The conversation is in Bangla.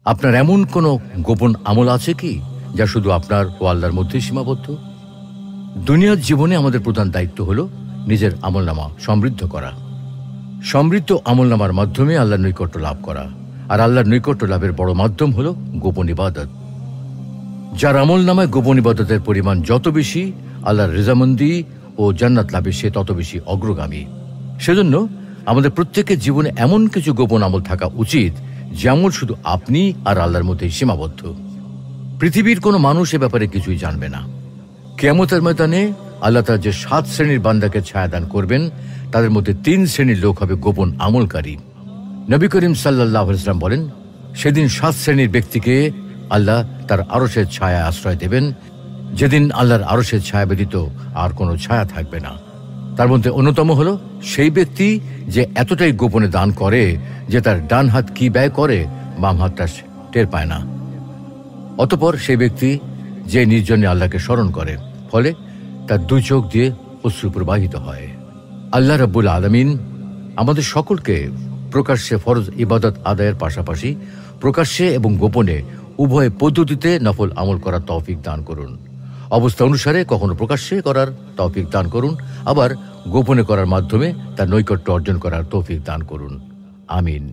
আপনার এমন কোনো গোপন আমল আছে কি যা শুধু আপনার ও আল্লাহর মধ্যেই সীমাবদ্ধ? দুনিয়ার জীবনে আমাদের প্রধান দায়িত্ব হলো নিজের আমলনামা সমৃদ্ধ করা। সমৃদ্ধ আমলনামার মাধ্যমে আল্লাহর নৈকট্য লাভ করা। আর আল্লাহর নৈকট্য লাভের বড় মাধ্যম হলো গোপন ইবাদত। যার আমলনামায় গোপন ইবাদতের পরিমাণ যত বেশি, আল্লাহর রেজামন্দি ও জান্নাত লাভে সে তত বেশি অগ্রগামী। সেজন্য আমাদের প্রত্যেকের জীবনে এমন কিছু গোপন আমল থাকা উচিত যে আমল শুধু আপনি আর আল্লাহর মধ্যেই সীমাবদ্ধ। পৃথিবীর কোনো মানুষ এ ব্যাপারে কিছুই জানবে না। কিয়ামতের ময়দানে আল্লাহ তার যে 7 শ্রেণীর বান্দাকে ছায়াদান করবেন, তাদের মধ্যে 3 শ্রেণীর লোক হবে গোপন আমলকারী। নবী করিম সাল্লাল্লাহু আলাইহি ওয়াসাল্লাম বলেন, সেদিন 7 শ্রেণীর ব্যক্তিকে আল্লাহ তার আরশের ছায়া আশ্রয় দেবেন, যেদিন আল্লাহর আরশের ছায়া ব্যতীত আর কোনো ছায়া থাকবে না। তার মধ্যে অন্যতম হলো সেই ব্যক্তি যে এতটাই গোপনে দান করে যে তার ডান হাত কি ব্যয় করে বাম হাতটা টের পায় না। অতঃপর সেই ব্যক্তি যে নির্জনে আল্লাহকে স্মরণ করে, ফলে তার 2 চোখ দিয়ে অশ্রু প্রবাহিত হয়। আল্লাহ রাব্বুল আলামিন আমাদের সকলকে প্রকাশ্যে ফরজ ইবাদত আদায়ের পাশাপাশি প্রকাশ্যে এবং গোপনে উভয় পদ্ধতিতে নফল আমল করার তৌফিক দান করুন। অবস্থা অনুসারে কখনো প্রকাশ্যে করার তৌফিক দান করুন, আবার গোপনে করার মাধ্যমে তার নৈকট্য অর্জন করার তৌফিক দান করুন। আমিন।